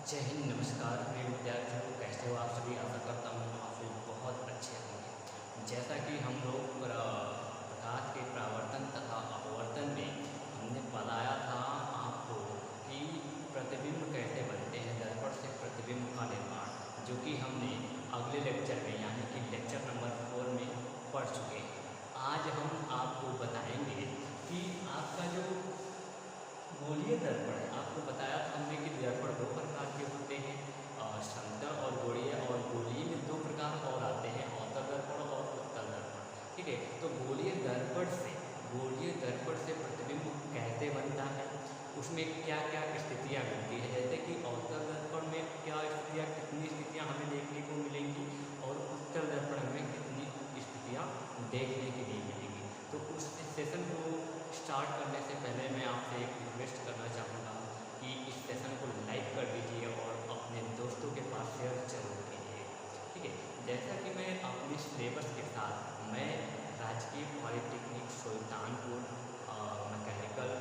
जय हिंद, नमस्कार प्रिय विद्यार्थियों। कैसे हो आप सभी? आशा करता हूँ आप सभी बहुत अच्छे होंगे। जैसा कि हम लोग प्रकाश के परावर्तन तथा अपवर्तन में हमने बताया था आपको कि प्रतिबिंब कैसे बनते हैं, दर्पण से प्रतिबिंब का निर्माण, जो कि हमने अगले लेक्चर में यानी कि लेक्चर नंबर 4 में पढ़ चुके हैं। आज हम आपको बताएंगे कि आपका जो गोलीय दर्पण है, आपको बताया था हमने कि दर्पण दो प्रकार के होते हैं, समतल और गोलीय। और गोलीय में दो प्रकार और आते हैं, अवतल दर्पण और उत्तल दर्पण। ठीक है, तो गोलीय दर्पण से प्रतिबिंब कैसे बनता है, उसमें क्या क्या स्थितियाँ मिलती है, जैसे कि अवतल दर्पण में क्या स्थितियाँ, कितनी स्थितियाँ हमें देखने को मिलेंगी और उत्तल दर्पण में कितनी स्थितियाँ देखने के लिए मिलेंगी। तो उस सेशन को स्टार्ट करने से पहले मैं आपसे एक रिक्वेस्ट करना चाहूँगा कि इस सेशन को लाइक कर दीजिए और अपने दोस्तों के पास शेयर जरूर कीजिए। ठीक है, जैसा कि मैं अपने सिलेबस के साथ मैं राजकीय पॉलिटेक्निक सुल्तानपुर मैकेनिकल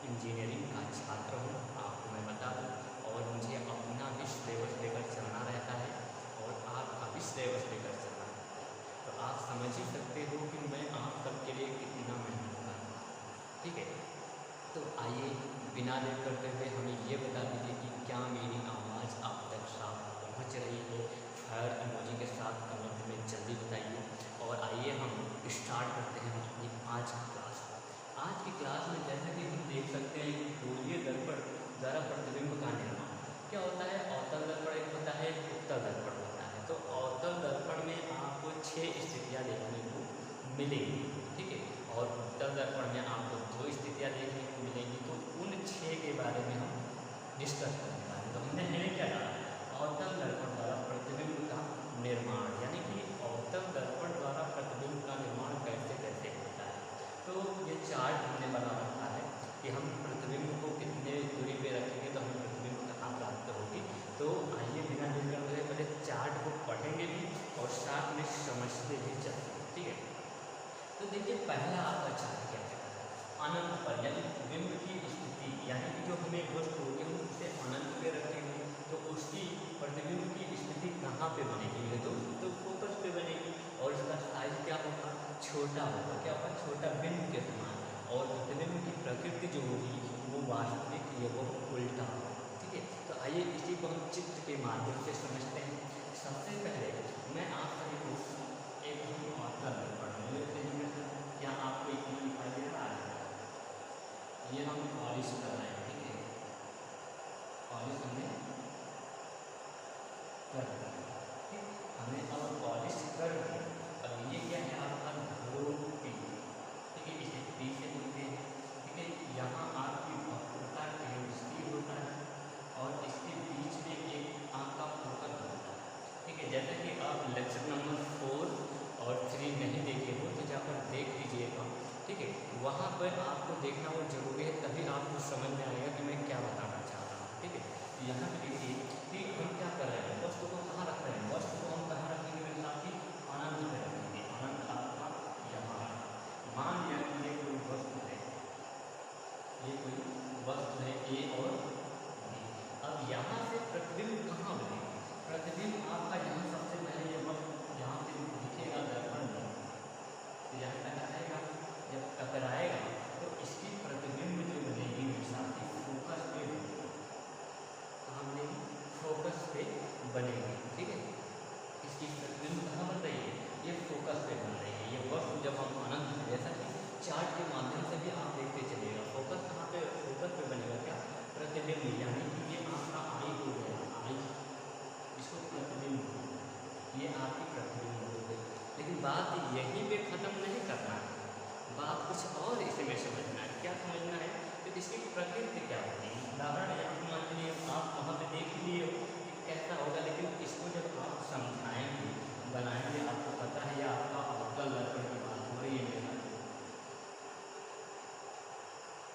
इंजीनियरिंग का छात्र हूँ, आपको मैं बता दूँ। और मुझे अपना भी सिलेबस लेकर चलना रहता है और आपका भी सिलेबस लेकर चलना है। तो आप समझ ही सकते हो कि मैं आप सबके लिए कितना मेहनत कर रहा हूँ। ठीक है, तो आइए बिना देर करते हुए हमें ये बता दीजिए कि क्या मेरी आवाज़ आप तक साफ पहुँच रही है। फायर इमोजी के साथ कमेंट में जल्दी बताइए। और आइए हम स्टार्ट करते हैं अपनी आज की क्लास। आज की क्लास में जैसा कि हम देख सकते हैं कि गोलीय दर्पण द्वारा प्रतिबिंब का निर्माण क्या होता है। अवतल दर्पण एक होता है, उत्तल दर्पण होता है। तो अवतल दर्पण में आपको 6 स्थितियाँ देखने को मिलेंगी। ठीक है, और उत्तल दर्पण में आपको 2 स्थितियाँ देखने को मिलेंगी। तो उन 6 के बारे में हम डिस्कस करने वाले हैं। तो हमने हेडिंग क्या डाला, अवतल दर्पण द्वारा प्रतिबिंब का निर्माण, यानी कि अवतल दर्पण द्वारा प्रतिबिंब का निर्माण कैसे कैसे होता है। तो ये चार्ट हमने बना रखा है कि हम प्रतिबिंब को कितने दूरी पे रखेंगे तो हमें प्रतिबिंब कहाँ प्राप्त होगी। तो आइए बिना देर करते हुए पहले चार्ट को पढ़ेंगे भी और साथ में समझते भी चलेंगे। ठीक है, तो देखिए पहला आपका चार्ट क्या है, अनंत पर, यानी बिंब की स्थिति, यानी कि जो हमें वस्तु होगी हम उसे अनंत पे रखेंगे तो उसकी प्रतिबिंब की स्थिति कहाँ पे बनेगी, तो फोकस पे बनेगी। और इसका साइज क्या होगा, छोटा होगा। क्या होगा, छोटा बिंब के समान। और प्रतिबिंब की प्रकृति जो होगी वो वास्तविक ये वो उल्टा होगा। ठीक है, तो आइए इसी को हम चित्र के माध्यम से समझते हैं। सबसे पहले मैं आप सभी को एक अवतल दर्पण ले लेते हैं। क्या आपको इतना दिखाई दे रहा है, ये हम पॉलिश कर रहे हैं। ठीक है, पॉलिश हमने कर दिया। ठीक, हमने अब पॉलिश कर दी। अब ये क्या है आपका धोती। ठीक है, इसे पी से बोलते हैं। ठीक है, यहाँ आपकी वक्रता केंद्र होता है और इसके बीच में एक आपका फोकस होता है। ठीक है, जैसे कि आप लेक्चर नंबर 4 और 3 नहीं देखे हो तो जाकर देख लीजिएगा। ठीक है, वहाँ पर आपको देखना वो जरूरी है, तभी आपको समझ में आएगा कि मैं क्या बताना चाह रहा हूँ। ठीक है, यहाँ पे देखिए कि हम क्या कर रहे हैं, वस्तु को कहाँ रख रहे हैं, वस्तु को हम कहाँ रखेंगे मेरे साथ ही, अनंत में रखेंगे। अनंत आपका यहाँ मान लिया कि ये कोई वस्तु है, ये कोई वस्तु है ए और बी। अब यहाँ से प्रतिबिंब कहाँ बनेगा, प्रतिबिंब आपका यहाँ सबसे पहले ये वस्तु यहाँ से दिखेगा दर्पण में, तो यहाँ टकराएगा। जब टकराएगा तो इसकी प्रतिबिंब जो बनेगी मेरे साथ ही फोकस पे बनेगी। कहाँ बनेगी, फोकस पे बनेगी। ठीक है, इसकी प्रतिबिंब कहाँ बन रही है, ये फोकस पे बन रही है। ये वस्तु जब हम अनंत, जैसा कि चार्ट के माध्यम से भी आप देखते चलिएगा, फोकस कहाँ पे, फोकस पे बनेगा क्या, प्रतिबिंब। यानी कि ये आपका आई हो गया, आई इसको प्रतिबिंब, ये आपकी प्रतिबिंब हो गई। लेकिन बात यहीं पे ख़त्म नहीं करना है, बात कुछ और इसमें समझना है। क्या समझना है, तो इसकी प्रकृति क्या होती है। उदाहरण यहाँ मान लीजिए आप वहाँ पे देख लिए हो कि कैसा होगा, लेकिन इसको जब आप समझाएंगे बनाएंगे, आपको पता है ये आपका अवतल दर्पण की बात हो रही है मेरा,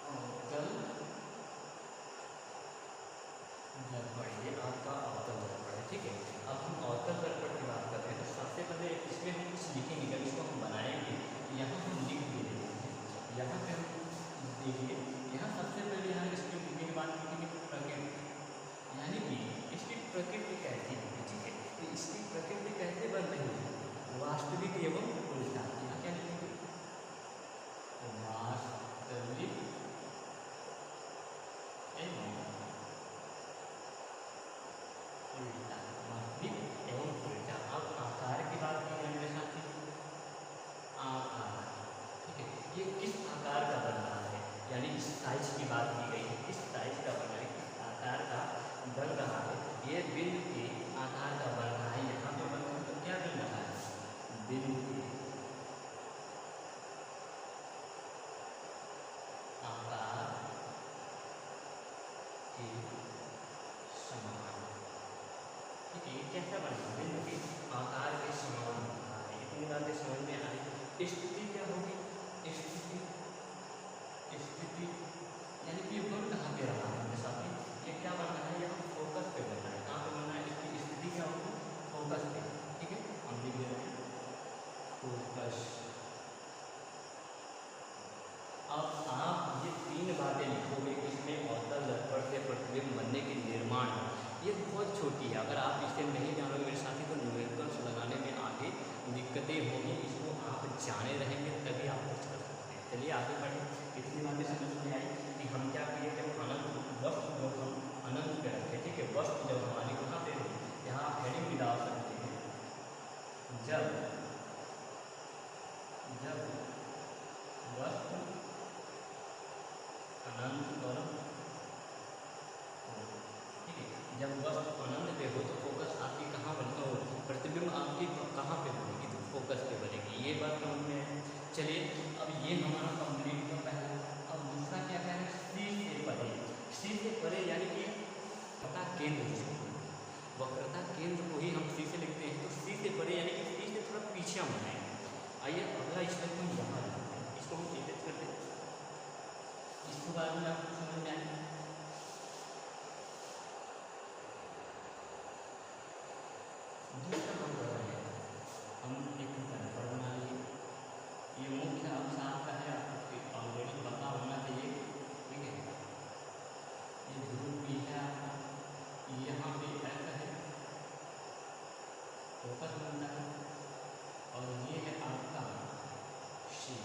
अवतल दर्पण, ये आपका अवतल दर्पण है। ठीक है, अब हम अवतल दर्पण की बात कर रहे हैं तो सबसे पहले इसमें हम कुछ लिखेंगे, जब इसको हम बनाएंगे यहाँ हम लिख भी देंगे। यहाँ पे हम देखिए, यहाँ सबसे पहले यहाँ इसके लिखने के बाद लिखेंगे प्रकृति, यानी कि साइज की बात की गई है, किस साइज का बन रहा है, किस आकार का बन रहा है, ये बिंदु के आकार का बन रहा है। यहाँ पे बन रहा है तो क्या बन रहा है, बिंदु के आकार के समान। ठीक है, ये कैसा बन रहा है, बिंदु के आकार के समान बन रहा है। इतनी बातें समझ में आई। स्थिति क्या होगी, स्थिति, स्थिति यानी कि बन कहाँ पे रहा है हमारे साथ में, ये क्या बन रहा है, यहाँ फोकस पे बन रहा है। कहाँ पे बन रहा है, इसकी स्थिति क्या होगी, फोकस पे। ठीक है, हम लिख दे रहे हैं फोकस। अब आप ये तीन बातें लिखोगे, इसमें अवतल दर्पण से प्रतिबिंब बनने के निर्माण, ये बहुत छोटी है। अगर आप इसे नहीं जानोगे मेरे साथी तो न्यूमेरिकल्स लगाने में आगे दिक्कतें होंगी। इसको आप जाने रहेंगे तभी आप कुछ कर सकते हैं। चलिए आगे बढ़े। इतनी बातें समझ में आई कि हम क्या किए, जब अनंत वस्तु जब हम अनंत पे रखें, ठीक है, वस्तु जब हमारी कहाँ पे हो, यहाँ आप हेडिंग भी डाल सकते हैं, जब वस्तु अनंत पर हो। ठीक है, जब वस्तु अनंत पे हो तो फोकस आपकी कहाँ बनेगी, प्रतिबिंब आपकी कहाँ पे बनेगी, तो फोकस पे बनेगी। ये बात समझ में है। चलिए अब ये हमारा कंप्लीट हो पहला। अब दूसरा क्या है, सी से परे। सी से परे यानी कि वक्रता केंद्र जिसको, वक्रता केंद्र को ही हम सी से लिखते हैं। तो सी से परे यानी कि सी से थोड़ा पीछे हम बनाएंगे। आइए अगला स्टेप हम यहाँ लेते हैं, इसको हम इरेज करते हैं। इसके बाद में आपको समझ में आएगा। दूसरा हम कर रहे हैं, हम एक पैराग्राफ बना लिए। ये मुख्य अंश आपका है, आपको ऑलरेडी पता होना चाहिए। ठीक है, ये ध्रुव भी है आपका, यहाँ पे ऐसा है फोकस बनता है, और ये है आपका सी,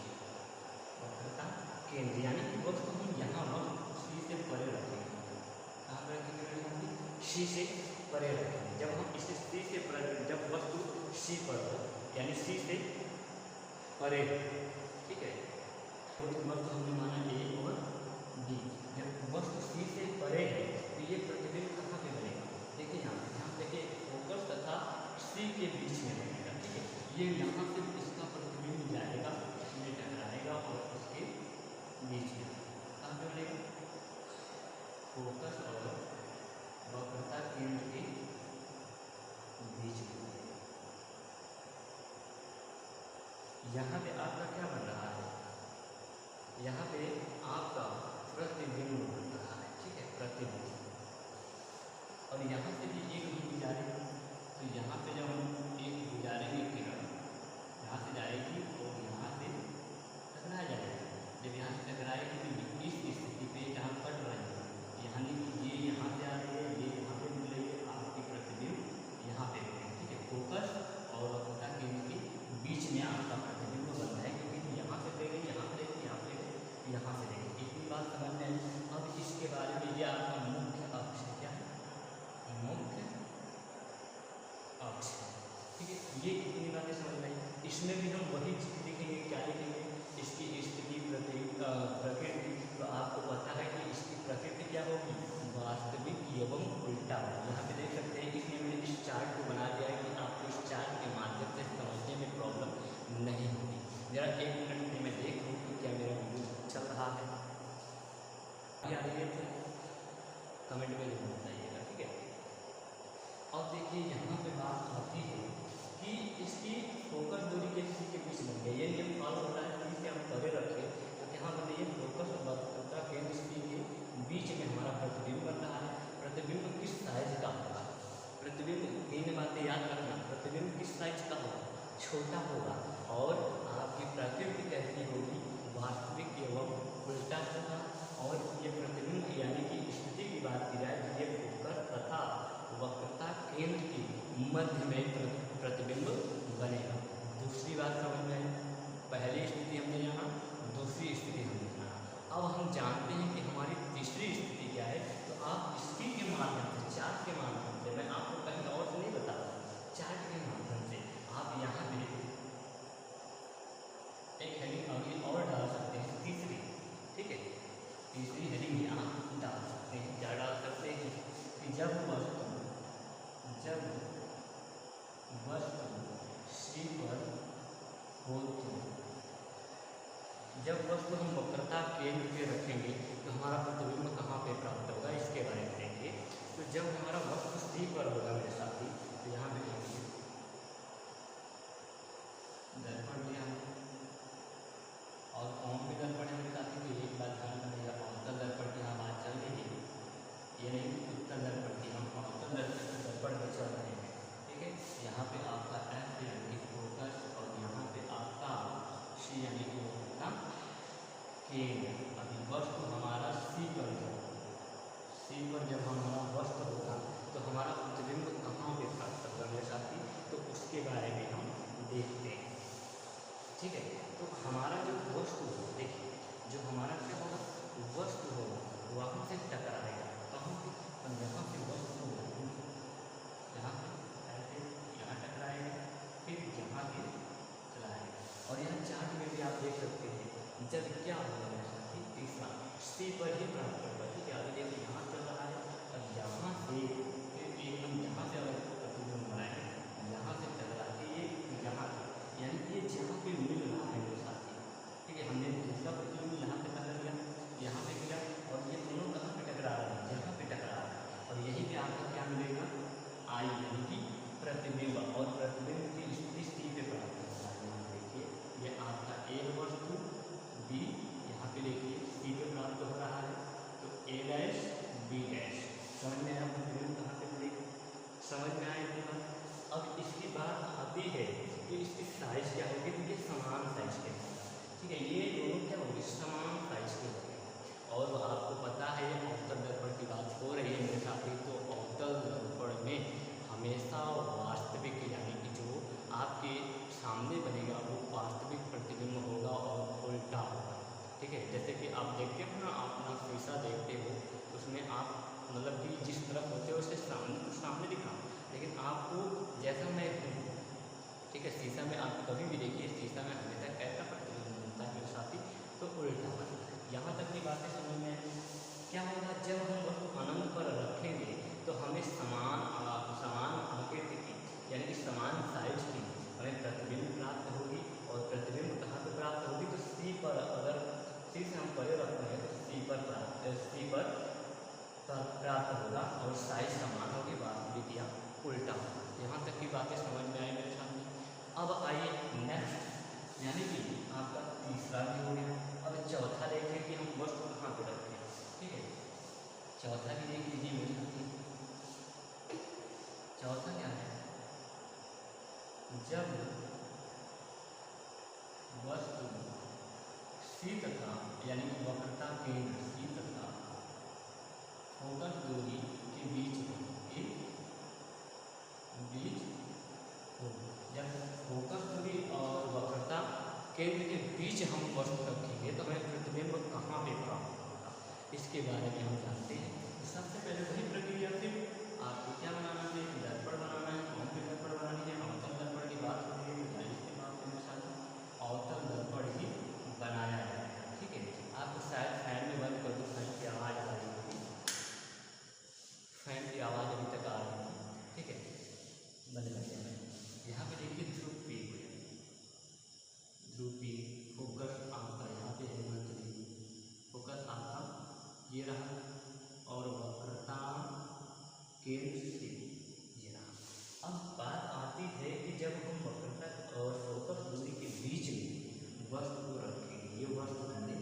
वक्रता केंद्र। यानी कि वस्तु हम यहाँ वस्तु सी से परे रखेंगे। कहाँ पर रखेंगे, सी से परे रखेंगे। जब हम इसे सी से परे, जब वस्तु सी पर हो यानी सी से परे, ठीक है, तो वस्तु हमने माना ए और बी। जब वस्तु सी से परे है तो ये प्रतिबिंब कहाँ पे बनेगा, देखिए यहाँ देखिए फोकस तथा सी के बीच में बनेगा। ठीक है, ये यहाँ से इसका प्रतिबिंब जाएगा, इसमें टकराएगा और इसके बीच में कहाँ पे बनेगा, फोकस और वक्रता केंद्र के बीच में। यहाँ पे आपका क्या बन रहा है, यहाँ पे आपका प्रतिबिंब बन रहा है। ठीक है, प्रतिबिंब। और यहाँ से भी एक ही गुजारेंगे, तो यहाँ पे जब हम एक गुजारेंगे किरण, यहाँ से जाएगी और यहाँ से टकरा जाएगी। जब यहाँ से टकराएगी तो इस स्थिति पे जहाँ कट रही है, यानी कि ये यहाँ से आ रही है, ये यहाँ पे मिल रही है, आपकी प्रतिबिंब यहाँ पे मिलेगी। ठीक है, फोकस और वक्रता केंद्र के बीच में आपका प्रतिबिंब बन रहा है, क्योंकि यहाँ से लेंगे, यहाँ से लेंगे, यहाँ से लेंगे, यहाँ से लेंगे। इतनी बात समझ में आई। अब इसके बारे में ये आपका मुख्य अक्ष है, क्या है, मुख्य अक्ष। ठीक है, ये इतनी बातें समझ में आई। इसमें भी हम वही चीज़ लिखेंगे, क्या लिखेंगे, इसकी स्थिति प्रकृति। तो आपको पता है कि इसकी प्रकृति क्या होगी, वास्तविक एवं उल्टा। यहाँ पे देख सकते हैं, इसमें मैंने इस चार्ट को बना दिया है कि आपको इस चार्ट के माध्यम से समझने में प्रॉब्लम नहीं होगी। जरा एक मिनट में मैं देख लूँ कि क्या मेरा वीडियो चल रहा है। आ रही है तो कमेंट में जरूर बताइएगा। ठीक है, अब देखिए यहाँ पे बात आती है कि इसकी फोकस दूरी के किसी के बीच बन गई। ये नियम फॉलो होता है, इसे हम परे रखें तो यहाँ पर ये फोकस और वक्रता केंद्र सी के बीच में हमारा प्रतिबिंब बन रहा है। प्रतिबिंब किस साइज का होगा, प्रतिबिंब तीन बातें याद रखना, प्रतिबिंब किस साइज का होगा, छोटा होगा। और आपकी प्रकृति कैसी होगी, वास्तविक एवं उल्टा होगा। और ये प्रतिबिंब यानी कि स्थिति की बात की जाए तो ये फोकस तथा वक्रता केंद्र के मध्य में प्रतिबिंब बनेगा। दूसरी बात समझ में आई, पहली स्थिति हमने जाना, दूसरी स्थिति हमने जाना। अब हम जानते हैं कि हमारी तीसरी स्थिति क्या है। तो आप इसकी के माध्यम से, चार्ट के माध्यम से, मैं आपको कहीं और से नहीं बता रहा, चार्ट के माध्यम से आप यहाँ पे एक हेडिंग अभी और डाल सकते हैं, तीसरी। ठीक है, तीसरी केंद्र पे रखेंगे तो हमारा प्रतिबिंब कहाँ पे प्राप्त होगा, इसके बारे में देखिए। तो जब हमारा वक्र सी पर होगा मेरे साथी, तो यहाँ पे देखिए दर्पण लिया हमने और कौन भी दर्पण है मेरे साथी, तो एक बात ध्यान रखिएगा, अवतल दर्पण की यहाँ बात चल रही है, ये नहीं उत्तल दर्पण की, हम अवतल दर्पण पे चल रहे हैं। ठीक है, यहाँ पे आपका एफ यानी फोकस और यहाँ पे आपका सी यानी कि होगा केंद्र। अभी वस्तु हमारा सी पर है, सी पर जब हमारा वस्तु होगा तो हमारा प्रतिबिंब कहाँ पे प्राप्त होगा मेरे साथी, तो उसके बारे में हम देखते हैं। ठीक है, तो हमारा जो वस्तु हो, देखिए जो हमारा क्या होगा, वस्तु होगा वहाँ से टकराएगा, कहाँ पे, और यहाँ पे वस्तु होगा, यहाँ पे ऐसे यहाँ टकराएगा, फिर यहाँ पे चलाएगा। और यहाँ चार्ट में भी आप देख सकते हैं जब क्या होगा मेरे साथी, तीसरा सी पर ही प्राप्त होगा। ठीक है, अभी देखिए यहाँ चल रहा है और यहाँ से फिर एकदम यहाँ से अगर प्रतिबिंब बनाएंगे, यहाँ से टकरा के ये यहाँ, यानी कि ये जहाँ पे मिल रहा है मेरे साथी। ठीक है, हमने दूसरा प्रतिबिंब यहाँ पे टकरा लिया, यहाँ पे किया, और ये दोनों कहाँ पे टकरा रहे हैं, यहाँ पे टकरा रहा है, और यहीं पे आपका क्या मिलेगा, आई यानी कि प्रतिबिंब, और प्रतिबिंब की स्थिति सी पे प्राप्त होता है। यहाँ देखिए ये आपका ए वस्तु, बी यहाँ पे देखिए सी पे प्राप्त हो रहा है, तो ए डैश बी डैश, समझ में आया प्रतिबिंब कहाँ पे मिलेगा, समझ में आया इतनी बात। अब इसकी बात आती है कि इसकी साइज क्या होगी, तो ये समान साइज के होगा। ठीक है, ये दोनों क्या होगी, समान साइज के होंगे। और आपको पता है ये अवतल दर्पण की बात हो रही है मेरे साथी, तो अवतल दर्पण में हमेशा वास्तविक यानी कि जो आपके सामने बनेगा वो वास्तविक प्रतिबिंब होगा और उल्टा होगा। ठीक है, जैसे कि आप देखते हो ना, आप अपना शीशा देखते हो, उसमें आप मतलब कि जिस तरफ होते हो उसके सामने तो सामने दिखा, लेकिन आपको जैसा मैं हूँ, ठीक है, शीशा में आप कभी भी देखिए, शीशा में हमेशा कैसा प्रतिबिंब बनता है मेरे साथी, तो उल्टा बनता है। यहाँ तक की बातें समझ में आई। क्या होगा, जब हम वस्तु अनंत पर रखेंगे तो हमें समान आकृति की यानी कि समान साइज की हमें प्रतिबिंब प्राप्त होगी, और प्रतिबिंब कहाँ पर प्राप्त होगी, तो सी पर, अगर सी से हम परे रखते हैं तो सी पर प्राप्त होगा, और साइज समान होगी, वास्तविक या उल्टा होगा। यहाँ तक की बातें समझ में आई मेरे सामने। अब आइए नेक्स्ट, यानी कि आपका तीसरा भी हो गया। अब चौथा देखें कि हम वस्तु कहाँ पे रखें। ठीक है, चौथा भी देख लीजिए मेरे साथी। चौथा क्या है, जब वस्तु सी तथा यानी कि वक्रता केंद्र सी तथा फोकस दूरी के बीच हो, जब फोकस दूरी और वक्रता केंद्र के बीच हम वस्तु रखेंगे तो हमें प्रतिबिंब कहाँ पे प्राप्त होगा, इसके बारे में हम जानते हैं। तो सबसे पहले वही प्रक्रिया से आपको क्या बनाना है, दर्पण बनाना है। कौन सी दर्पण बनानी है, अवतल दर्पण की बात हो रही है, इसके बाद मेरे साथ अवतल दर्पण ही बनाया जाएगा। ठीक है, आपको शायद फैन में बंद कर दो, फैन की आवाज़ आ रही होगी, फैन की आवाज़ अभी तक आ रही थी। ठीक है, बंद कर दिया मैंने। यहाँ पे देखिए ध्रुवी फोकस आपका यहाँ पे है, मंथली फोकस आपका ये रहा, और वक्रता केंद्र से ये रहा। अब बात आती है कि जब हम वक्रता और फोकस दूरी के बीच में वस्तु को रखेंगे, ये वस्तु हमने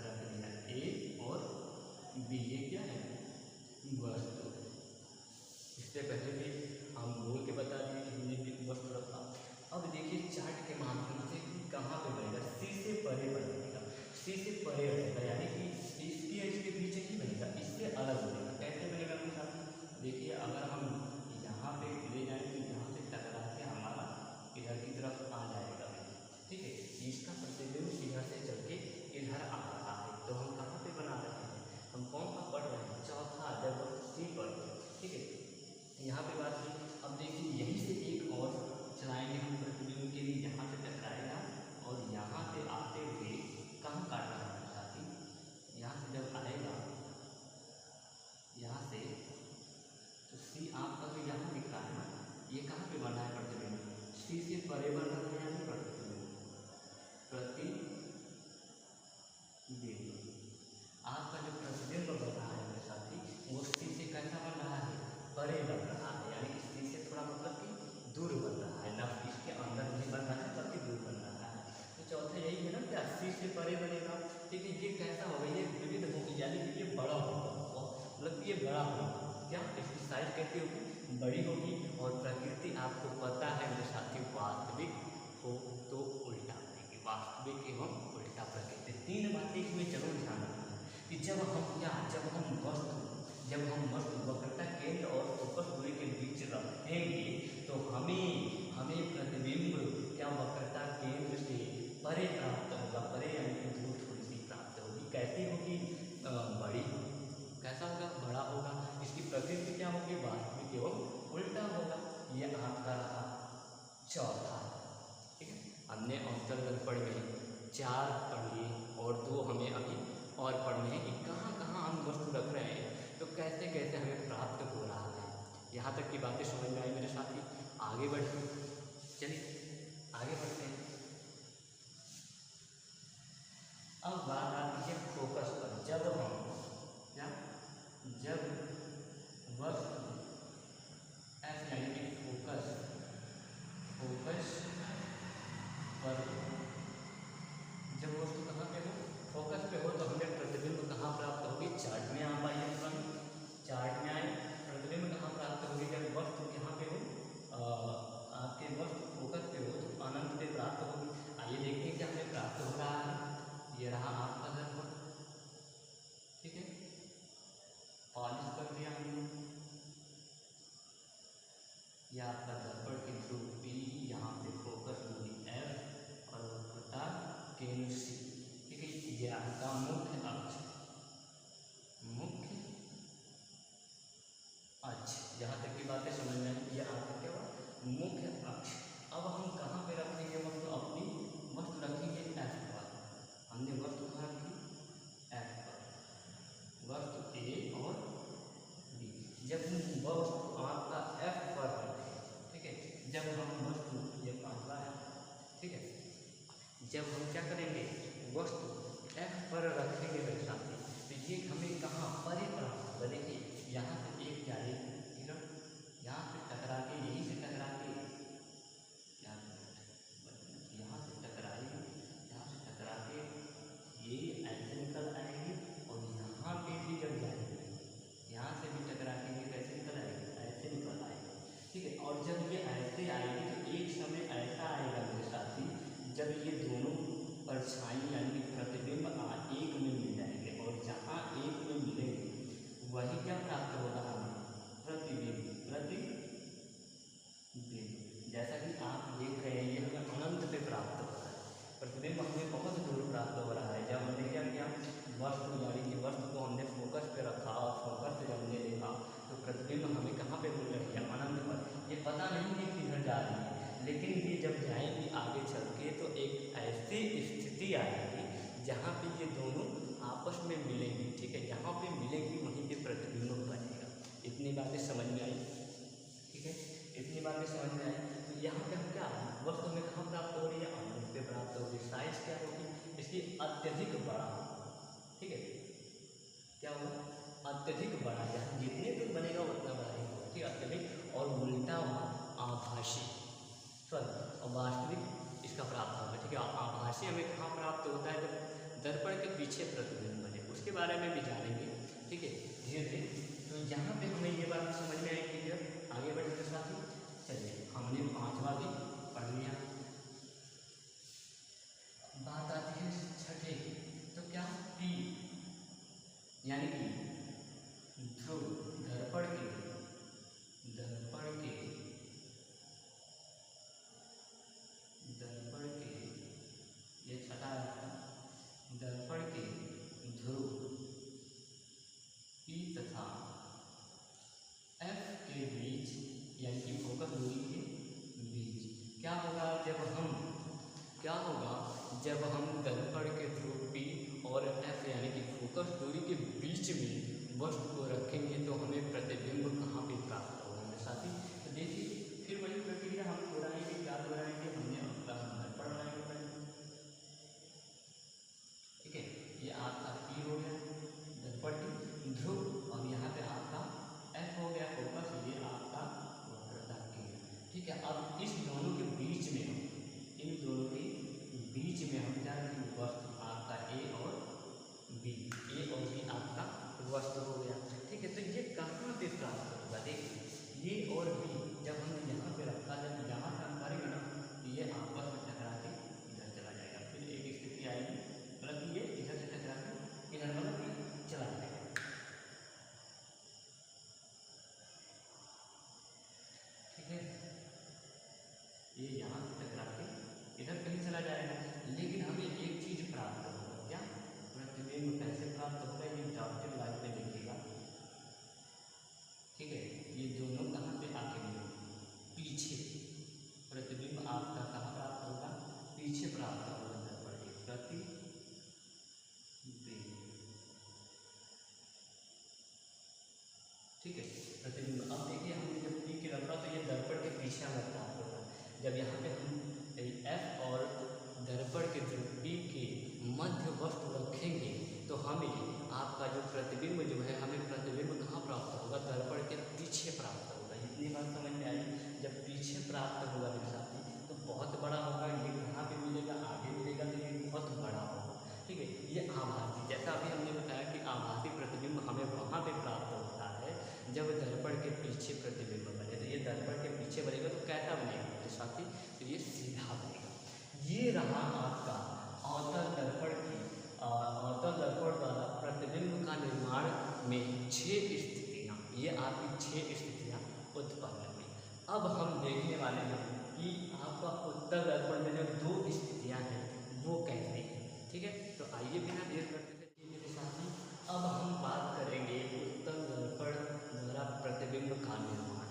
रख दिया ए और बी, ये क्या है, वस्तु। इससे पहले भी हम बोल के बता दिए कि हमने भी वस्तु रखा। अब देखिए चार्ट के माध्यम से कहाँ पे बनेगा, सी से परे बनेगा, सी से परे रहेगा, यानी कि इसके इसके बीच ही बनेगा, इससे अलग बनेगा। कैसे बनेगा मेरे साथ, देखिए अगर हम यहाँ पे ले जाएंगे, यहाँ से टकरा के हमारा इधर की तरफ आ जाएगा। ठीक है, इसका प्रतिबिंब इधर से चल के इधर आ रहा है, तो हम कहाँ पे बना रहे हैं, हम कौन सा पढ़ रहे हैं, चौथा, जब सी पर। ठीक है, यहाँ पे बात की। अब देखिए यहीं से एक और चलाएंगे हम प्रतिबिंब के लिए, यहाँ से टकराएगा और यहाँ से आते हुए कहाँ काटना है साथी, यहाँ से जब आएगा यहाँ से, तो सी आपका तो यहाँ दिख रहा है ना, ये कहाँ पे बना है प्रतिबिंब, सी से परे बन रहा है, यानी प्रतिबिंब परे बन रहा है, यानी इस चीज से थोड़ा मतलब कि दूर बन रहा है, न इसके अंदर नहीं बन रहा है बल्कि दूर बन रहा है। तो चौथा यही है ना कि 80 से परे बनेगा। ठीक है, ये कैसा होगा, ये विविध होगी, यानी कि ये बड़ा होगा, मतलब ये बड़ा होगा। क्या इसकी साइज कैसी होगी, बड़ी होगी। और प्रकृति आपको पता है मेरे साथी, वास्तविक हो तो उल्टा बनेगी, वास्तविक एवं उल्टा प्रकृति। तीन बातें इसमें जरूर ध्यान रखना कि जब हम वस्तु वक्रता केंद्र और फोकस दूरी के बीच रखेंगे तो हमें प्रतिबिंब क्या वक्रता केंद्र से परे प्राप्त होगा, परे यानी कि दूर थोड़ी सी प्राप्त होगी। कैसी होगी, बड़ी। कैसा होगा, बड़ा होगा। इसकी प्रकृति क्या होगी, वास्तविक एवं उल्टा होगा। ये आपका रहा चौथा। ठीक है, हमने अवतल दर्पण में 4 पढ़ लिए और 2 हमें अभी और पढ़ने हैं कि कहाँ कहाँ हम वस्तु रख रहे हैं, तो कैसे कैसे हमें प्राप्त हो रहा है। यहाँ तक की बातें समझ में आई मेरे साथी, आगे बढ़िए। चलिए आगे बढ़ते हैं। अब बात आती है फोकस पर। जब वस्तु एफ यानी कि फोकस पर, जब वस्तु कहाँ पे हो, फोकस पे हो, तो हमें प्रतिबिंब कहाँ प्राप्त होगी, चार्ट में आप आइए, चार्ट में आए, प्रतिबिंब कहाँ प्राप्त होगी, जब वस्तु यहाँ पे हो, आपके वस्तु फोकस पे हो तो अनंत पे प्राप्त होगी। आइए देखते हैं क्या हमें प्राप्त हो रहा है। ये रहा आपका दर्पण। ठीक है, पॉलिश कर दिया हमने। यह आपका दर्पण की ध्रुव P, यहाँ पे फोकस दूरी F और वक्रता केंद्र C। ठीक है, ये आपका मुख्य अक्ष, जहाँ तक की बातें समझ में आई, ये आपका क्या हुआ, मुख्य अक्ष। अब हम कहाँ पे रखेंगे वस्तु, अपनी वस्तु रखेंगे F पर। हमने वस्तु कहाँ रखी, F पर, वस्तु A और B। जब वस्तु आपका F पर रखें, ठीक है, जब हम वस्तु, ये पांचवा है, ठीक है, जब हम क्या करेंगे, वस्तु F पर रखेंगे मेरे साथी, तो ये हमें कहाँ परे प्राप्त होगा। देखिए यहाँ से एक जाली किरण यहाँ से टकरा के, यहीं से टकरा के, यहाँ से टकराएगी, यहाँ से टकरा के ये ऐसे निकल आएगी और यहाँ पे भी जब जाएगी, यहाँ से भी टकरा के ये कैसे निकल आएगी, ऐसे निकल आएगी। ठीक है, और जब ये ऐसे आएगी तो एक समय ऐसा आएगा मेरे साथी, जब ये दोनों परछाई यानी कि प्रतिबिंब एक में मिल जाएंगे, और जहाँ एक में मिलेंगे वही क्या प्राप्त होगा, हमें प्रतिबिंब। जैसा कि आप देख रहे हैं, ये हमें अनंत पे प्राप्त हो रहा है, प्रतिबिंब हमें बहुत दूर प्राप्त हो रहा है। जब हमने क्या किया, वस्तु यानी कि वस्तु को हमने फोकस पे रखा और फोकस से हमने देखा तो प्रतिबिंब हमें कहाँ पे मिल रही है, अनंत पर। ये पता नहीं है किधर जा रही है, लेकिन ये जब जाएंगी आगे चल के तो एक ऐसी स्थिति आएगी जहाँ पे ये दोनों आपस में मिलेंगी। ठीक है, जहाँ पे मिलेंगी वहीं पे प्रतिबिंब बनेगा। इतनी बातें समझ में आई। ठीक है, इतनी बातें समझ में आई। तो यहाँ पे हम क्या, वस्तु हमें कहाँ प्राप्त हो रही है, अनंत पे प्राप्त हो रही है। साइज क्या होगी इसकी, अत्यधिक बड़ा। ठीक है, क्या होगा, अत्यधिक बड़ा, यहाँ जितने दूर बनेगा उतना बड़ा ही होगा। ठीक है, अत्यधिक और उल्टा आभासी, और वास्तविक इसका प्राप्त होगा। ठीक है, आभासी हमें कहाँ प्राप्त होता है, जब दर्पण के पीछे प्रतिबिंब बने, उसके बारे में भी जानेंगे। ठीक है, धीरे धीरे। तो यहाँ पे हमें ये बात समझ में आई क्लियर। आगे बढ़ने के साथ ही चलिए, हमने 5वां भी पढ़ लिया। बात आती है छठे की, तो क्या, P यानी कि ध्रुव दर्पण के ये छठा है, दर्पण के ध्रुव P तथा F के बीच यानी कि फोकस दूरी के बीच क्या होगा, जब हम दर्पण के ध्रुव P और F यानी कि फोकस दूरी के बीच में वस्तु को रखेंगे तो हमें प्रतिबिंब कहाँ पे प्राप्त होगा मेरे साथी। तो देखिए फिर वही प्रक्रिया हम दोहराएंगे, क्या दोहराएंगे, हमने अपना दर्पण बनाएंगे पहले। ठीक है, ये आपका P हो गया दर्पण की ध्रुव, और यहाँ पे आपका F हो गया फोकस, ये ये और बी जब हमने यहाँ पे रखा, जब यहाँ से हम करेंगे ना तो ये आपस में टकरा के इधर चला जाएगा, फिर एक स्थिति आएगी मतलब कि ये इधर से टकरा के इधर मतलब कि चला जाएगा। ठीक है, ये यहाँ से टकरा के इधर कहीं चला जाएगा, लेकिन हमें एक चीज प्राप्त होगा, क्या प्रतिबिंब कैसे प्राप्त होगा, ये डॉटेड लाइन पे देखिएगा। ठीक है, ये दोनों कहाँ पे आके मिलेंगे, पीछे। प्रतिबिंब आपका कहाँ प्राप्त होगा, पीछे प्राप्त होगा दर्पण के, प्रतिबिंब। ठीक है, प्रतिबिंब। अब देखिए हमने जब पी के रखा तो ये दर्पण के पीछे हमें प्राप्त होगा। जब यहाँ पे हम एफ और दर्पण के पी के मध्य वस्तु रखेंगे तो हमें आपका जो प्रतिबिंब जो है, हमें प्रतिबिंब कहाँ प्राप्त होगा, दर्पण के पीछे प्राप्त होगा। इतनी बात समझ में आई। जब पीछे प्राप्त होगा मेरे साथी तो बहुत बड़ा होगा, ये कहाँ पे मिलेगा, आगे मिलेगा तो ये बहुत बड़ा होगा। ठीक है, ये आभासी, जैसा अभी हमने बताया कि आभासी प्रतिबिंब हमें वहाँ पे प्राप्त होता है जब दर्पण के पीछे प्रतिबिंब बने। तो ये दर्पण के पीछे बनेगा तो कैसा बनेगा मेरे साथी, तो ये सीधा बनेगा। ये रहा आपका अवतल दर्पण की अवतल दर्पण द्वारा प्रतिबिंब का निर्माण में 6 स्थितियाँ, ये आपकी 6 स्थितियाँ उत्पन्न हुई। अब हम देखने वाले हैं कि आपका उत्तल दर्पण में जो 2 स्थितियाँ हैं वो कैसे हैं। ठीक है, तो आइए बिना देर करते थे मेरे साथी, अब हम बात करेंगे उत्तल दर्पण द्वारा प्रतिबिंब का निर्माण।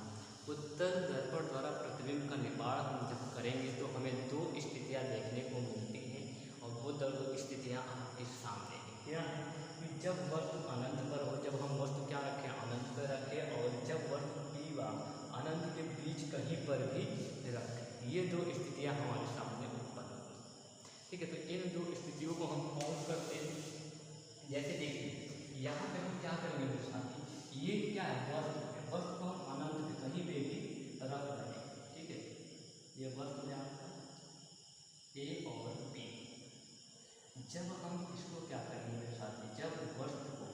उत्तल दर्पण द्वारा प्रतिबिंब का निर्माण हम जब करेंगे तो हमें 2 स्थितियाँ देखने को मिलती हैं, और वो 2 स्थितियाँ आपके सामने हैं। क्या है कि जब वस्तु अनंत पर हो, जब हम वस्तु क्या रखें, अनंत पर रखें, और जब वस्तु P व अनंत के बीच कहीं पर भी रखें, ये 2 स्थितियाँ हमारे सामने उत्पन्न होती हैं। ठीक है, तो इन 2 स्थितियों को हम कौन करते हैं, जैसे देखिए यहाँ पे हम क्या करेंगे मेरे साथी, ये क्या है, वस्तु है, वस्तु को हम अनंत पे कहीं पे भी रख देंगे। ठीक है, ये वस्तु है आपका A और B। जब हम इसको क्या करेंगे मेरे साथी, जब वस्तु को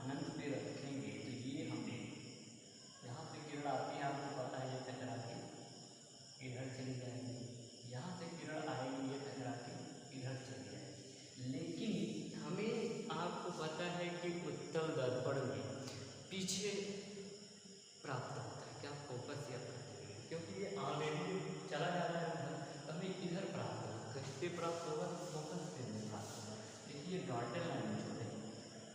अनंत पे रखेंगे तो ये हमें यहाँ पे किरण आती है, आपको पता है, ये टकरा के इधर चली जाएगी, यहाँ से किरण आएगी, ये टकरा के इधर चली जाएगी। लेकिन हमें आपको पता है कि उत्तल दर्पण में पीछे प्राप्त होता है क्या, फोकस या प्रतिबिंब, क्योंकि ये ऑलरेडी चला जा रहा है उधर, हमें इधर प्राप्त होगा। किससे प्राप्त होगा, फोकस से प्राप्त होगा। देखिए डॉटेड लाइन जो है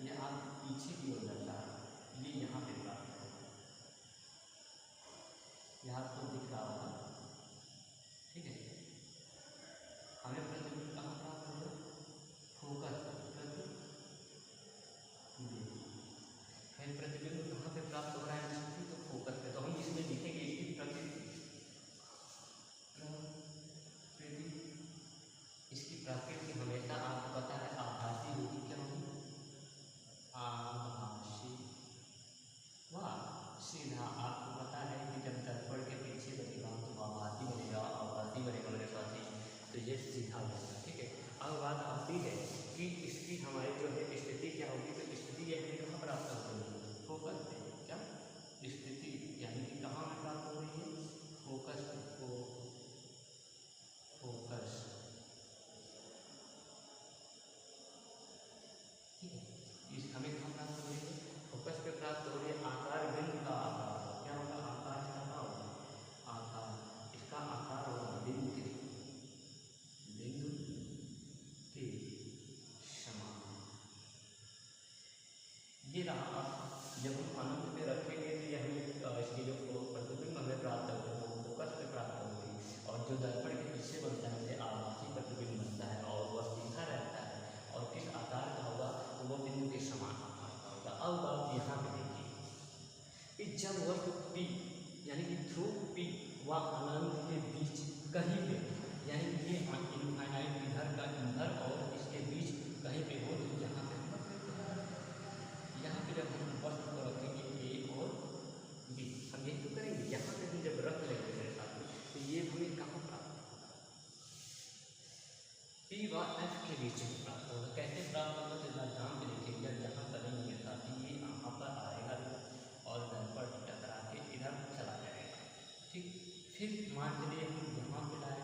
ये आप पीछे की ओर दर्शा, ये यहाँ पे प्राप्त होगा, ये आपको दिख रहा होगा। ठीक है, हमें प्रतिबिंब कहाँ प्राप्त होगा, फोकस प्रतिबिंब। प्रतिबिंब कहाँ पे प्राप्त हो रहा है, तो फोकस पे। तो हम इसमें लिखेंगे इसकी इसकी प्रकृति हमेशा आपको पता है आभासी होगी, क्या होगी, आभासी। वाह, सीधा आपको पता है कि जब दर्पण के पीछे बनेगा तो आभासी बनेगा, आभासी बनेगा मेरे साथी, तो ये सीधा बनेगा। ठीक है, अब बात आती है कि इसकी हमारी जो है स्थिति क्या होगी, तो स्थिति यह है कहाँ प्राप्त होगी, फोकस पे। क्या स्थिति यानी कि कहाँ में प्राप्त हो रही है, फोकस को, फोकस। ठीक है, इस हमें कहाँ प्राप्त हो रही है, फोकस पे प्राप्त हो रही है। आकार बिंदु का आकार क्या होगा, आकार का होगा, आकार इसका आकार होगा बिंदु के समान। ये रहा, जब हम अनंत पे रखेंगे तो ये हमें इसकी जो प्रतिबिंब हमें प्राप्त होगा वो फोकस पे प्राप्त होगी, और जो दर्पण के पीछे बनता है वो आभासी प्रतिबिंब बनता है, और वह सीधा रहता है, और किस आकार का होगा, तो वो बिंदु के समान आकार का होगा। अब बात यहाँ पे देखिए कि जब वस्तु P यानी कि ध्रुव P व अनंत के बीच कहीं पे, यानी कि ये इनफाइनाइट इधर का इधर और इसके बीच कहीं पे हो, तो यहाँ पे जब हम वस्तु को रखेंगे A और B, हम यही तो करेंगे, यहाँ पे हम जब रख लेंगे मेरे साथ में तो ये हमें कहाँ प्राप्त होगा, P व F के बीच में प्राप्त होगा। कैसे प्राप्त होगा, तो ध्यान से देखिए, जब यहाँ करेंगे मेरे साथ ये यहाँ पर आएगा और दर्पण टकरा के इधर चला जाएगा। फिर मान चलिए हम यहाँ पे लाए,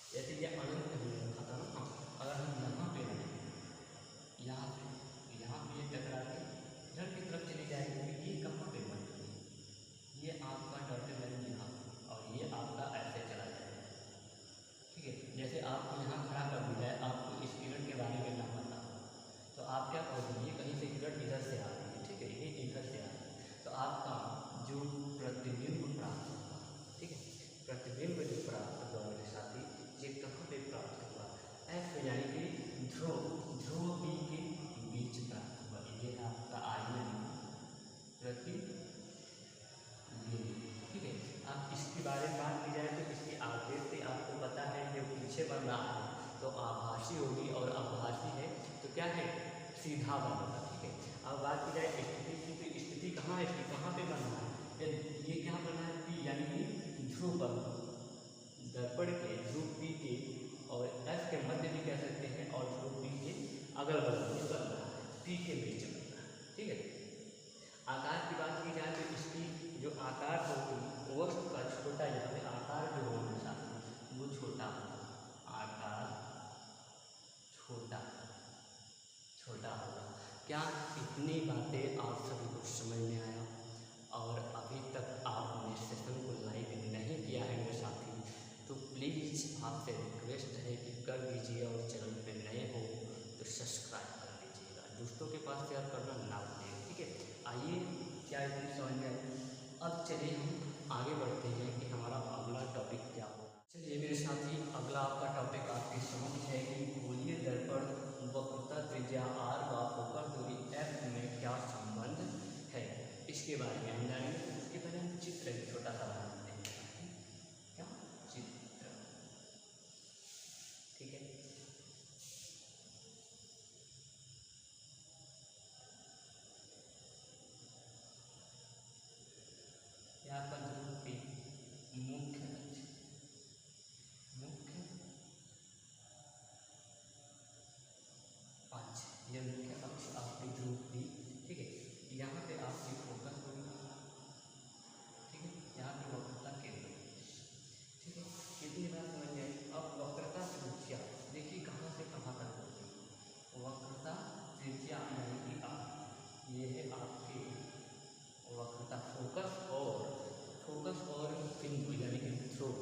जैसे ये अनंत हमने रखा था ना, अगर हम यहाँ पे लाए, यहाँ पे ये टकरा के इधर की तरफ चली जाएगी, तो ये कहाँ पे बनेगी, ये आपका डॉटेड लाइन यहाँ, और ये आपका ऐसे चला जाएगा। ठीक है, जैसे आपको यहाँ खड़ा कर दिया है, आपको इस किरण के बारे में ना पता हो, तो आप क्या करोगे, ये कहीं से किरण इधर से आ रही है, ठीक है, ये इधर से आ रही है, तो आपका जो प्रतिबिंब प्राप्त होगा, ठीक है, प्रतिबिंब जो प्राप्त होगा मेरे साथी, ये कहाँ पे प्राप्त होगा, एफ यानी कि ध्रुव बी के बीच प्राप्त होगा। ये आपका आयन प्रतिबिंब। ठीक है, अब इसके बारे में बात की जाए तो इसकी आकृति आपको पता है, जो पीछे बन रहा है तो आभासी होगी, और आभासी है तो क्या है, सीधा बनेगा। ठीक है, अब बात की जाए स्थिति की, तो स्थिति कहाँ है, इसकी कहाँ पे बन रहा है, ये क्या बना है, पी यानी कि ध्रुव पर, दर्पण के ध्रुव पी के और एफ के मध्य भी कह सकते हैं, और ध्रुव पी के अगल बगल में बन रहा है, पी के बीच बन रहा है। ठीक है, आकार की बात की जाए तो इसकी जो आकार होगी वो का छोटा, यहाँ पे आकार जो होगा वो छोटा होगा, आकार छोटा होगा। क्या इतनी बातें आप सभी को समझ में आया? और अभी तक आपने सेशन को लाइक नहीं किया है मेरे साथी, तो प्लीज़ आपसे रिक्वेस्ट है कि कर दीजिए, और चैनल पे नए हो तो सब्सक्राइब कर दीजिएगा, दोस्तों के पास शेयर करना ना भूलिए। ठीक है, आइए, क्या इतनी समझ में आई? अब चलिए हम आगे बढ़ते हैं कि हमारा अगला टॉपिक क्या होगा। चलिए मेरे साथी, अगला आपका टॉपिक आपकी समझ है कि गोलीय दर्पण वक्रता त्रिज्या r व फोकस दूरी f में क्या संबंध है, इसके बारे में हम जानेंगे। उसके पहले हम चित्र एक छोटा सा बनाते हैं, क्या चित्र। ठीक है, यहाँ पर ध्रुव P मुख्य अक्ष, यह मुख्य अक्ष आपकी ध्रुव P। ठीक है, यहाँ पे आपकी फोकस दूरी, ठीक है, यहाँ पे वक्रता केंद्र। ठीक है, कितनी बात समझ गए? अब वक्रता त्रिज्या देखिए कहाँ से कहाँ तक होती है, वक्रता त्रिज्या यानी कि ये है आपके वक्रता फोकस और बिंदु यानी कि ध्रुव,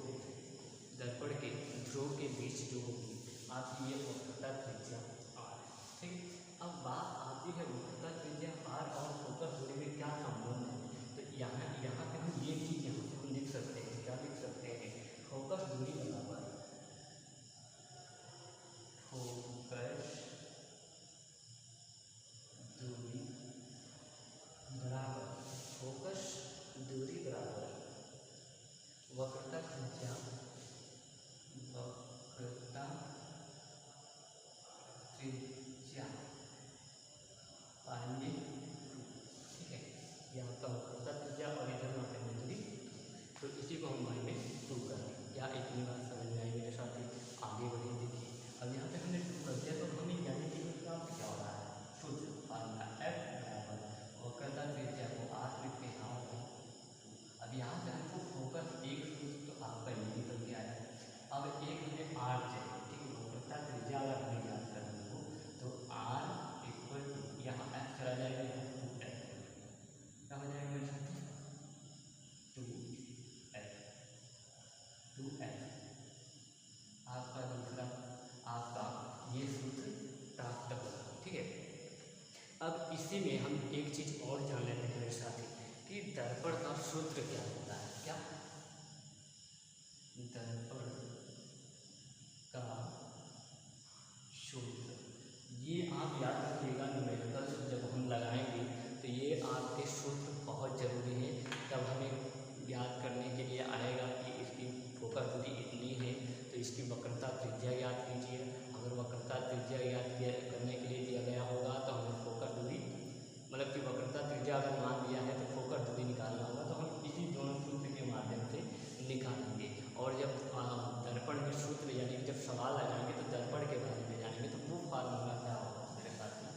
दर्पण के ध्रुव के बीच जो होगी आपकी ये वक्रता त्रिज्या r। ठीक, अब बात आती है वक्रता त्रिज्या r और फोकस दूरी में क्या संबंध है, तो यहाँ पे हम ये चीज़ यहाँ पे हम लिख सकते हैं, क्या लिख सकते हैं, फोकस दूरी बराबर वक्रता त्रिज्या पाएंगे। ठीक है, यहाँ पर वक्रता त्रिज्या और इधर मापेंगे दूरी, तो इसी को हम बाई में 2 करेंगे। क्या इतनी बात समझ में आई मेरे साथ? आगे बढ़े, देखिए अब यहाँ पे हमने 2 कर दिया, तो हमें यानी कि क्या हो रहा है, शुद्ध फार्मूला f बराबर वक्रता त्रिज्या को r लिखते हैं, अब यहाँ से हमको फोकस एक सूत्र तो आपका ये निकल के आया, अब एक हमें r चाहिए। ठीक है, वक्रता त्रिज्या अगर हमें याद करनी हो तो r इक्वल टू यहाँ f चला जाएगा, यहाँ 2f क्या हो जाएगा मेरे साथ, 2f आपका दूसरा आपका ये सूत्र प्राप्त होगा। ठीक है, अब इसी में हम एक चीज़ और जान लेते हैं मेरे साथी कि दर्पण का सूत्र क्या होता है। क्या दर्पण का सूत्र, ये आप याद रखिएगा, न्यूमेरिकल्स जब हम लगाएंगे तो ये आपके सूत्र बहुत ज़रूरी है, तब हमें याद करने के लिए आएगा कि इसकी फोकस दूरी इतनी है तो इसकी वक्रता त्रिज्या याद कीजिए। अगर वक्रता त्रिज्या याद करने के लिए दिया गया होगा तो हमें फोकस दूरी मतलब कि वक्रता त्रिज्या अगर मान दिया है तो फोकस दूरी निकालना होगा, तो हम इसी दोनों सूत्र के माध्यम से निकालेंगे। और जब दर्पण के सूत्र यानी कि जब सवाल लगाएंगे तो दर्पण के बारे में जानेंगे, तो वो फार्मूला क्या होगा मेरे साथ में,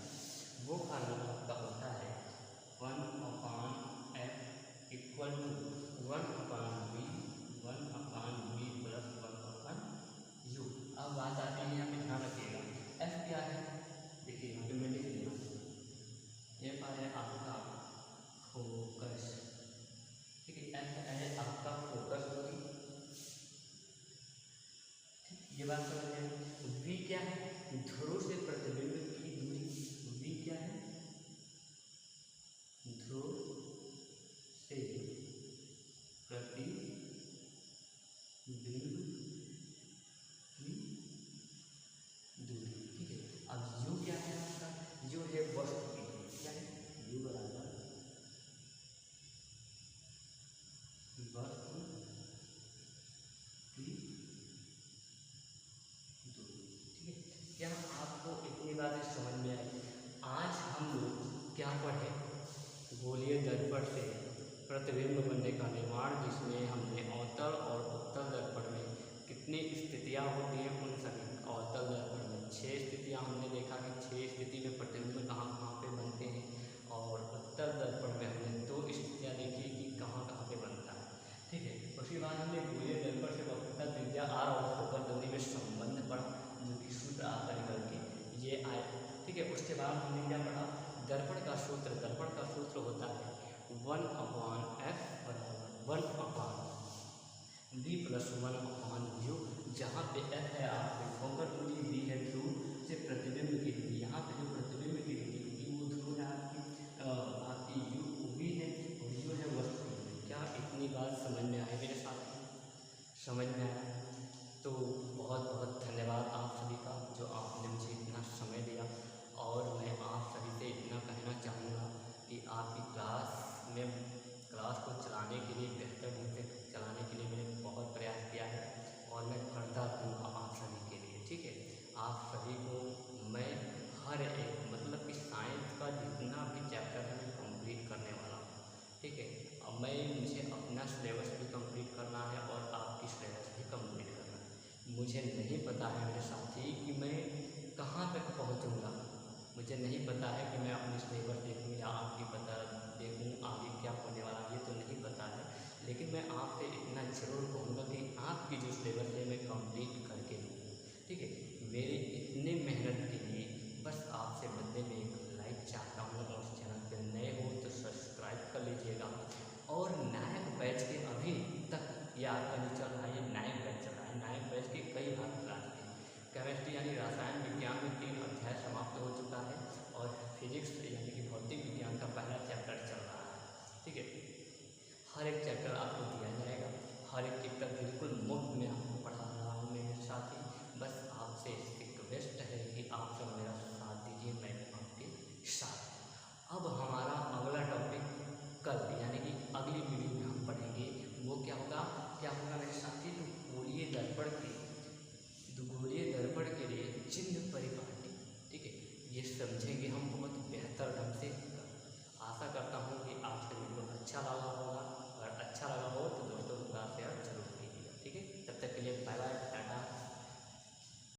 वो फार्मूला आपका होता है 1/f इक्वल टू 1/2 प्रतिबिंब बनने का निर्माण, जिसमें हमने अवतल और उत्तल दर्पण में कितनी स्थितियाँ होती हैं उन सभी। अवतल दर्पण में 6 स्थितियाँ हमने देखा कि 6 स्थिति में प्रतिबिंब कहाँ कहाँ पे बनते हैं, और उत्तल दर्पण में हमने 2 स्थितियाँ देखी कि कहाँ कहाँ पे बनता है। ठीक है, उसके बाद हमने गोलीय दर्पण से वक्रता त्रिज्या r और फोकस दूरी में संबंध पढ़ा, जो कि सूत्र आता निकल के ये आए। ठीक है, उसके बाद हमने क्या पढ़ा, दर्पण का सूत्र। दर्पण का सूत्र होता है 1/f बराबर 1/v प्लस 1/u, जहाँ पे f है आपकी फोकस दूरी, v है ध्रुव से प्रतिबिंब की दूरी। यहाँ पे जो प्रतिबिंब की दूरी होगी वो ध्रुव है आपकी u, v है, और u है वस्तु की दूरी। क्या इतनी बात समझ में आई मेरे साथ? समझ में आया? तो बहुत बहुत धन्यवाद आप सभी का, जो आपने मुझे इतना समय दिया। और मैं आप सभी से इतना कहना चाहूँगा कि आपकी क्लास को चलाने के लिए, बेहतर ढंग से चलाने के लिए मैंने बहुत प्रयास किया है, और मैं करता रहूँगा आप सभी के लिए। ठीक है, आप सभी को मैं हर एक मतलब कि साइंस का जितना भी चैप्टर है मैं कंप्लीट करने वाला हूँ। ठीक है, अब मुझे अपना सिलेबस भी कंप्लीट करना है और आपकी सिलेबस भी कंप्लीट करना है। मुझे नहीं पता है मेरे साथी कि मैं कहाँ तक पहुँचूँगा, मुझे नहीं पता है कि मैं अपनी सिलेबस देखूँ या आपकी पता देखूँ आगे क्या होने वाला, ये तो नहीं पता है। लेकिन मैं आपसे इतना ज़रूर कहूँगा कि आपकी जो सिलेबस है मैं कंप्लीट करके दूँ। ठीक है, मेरे इतने मेहनत के लिए बस आपसे बदले में एक लाइक चाहता हूँ,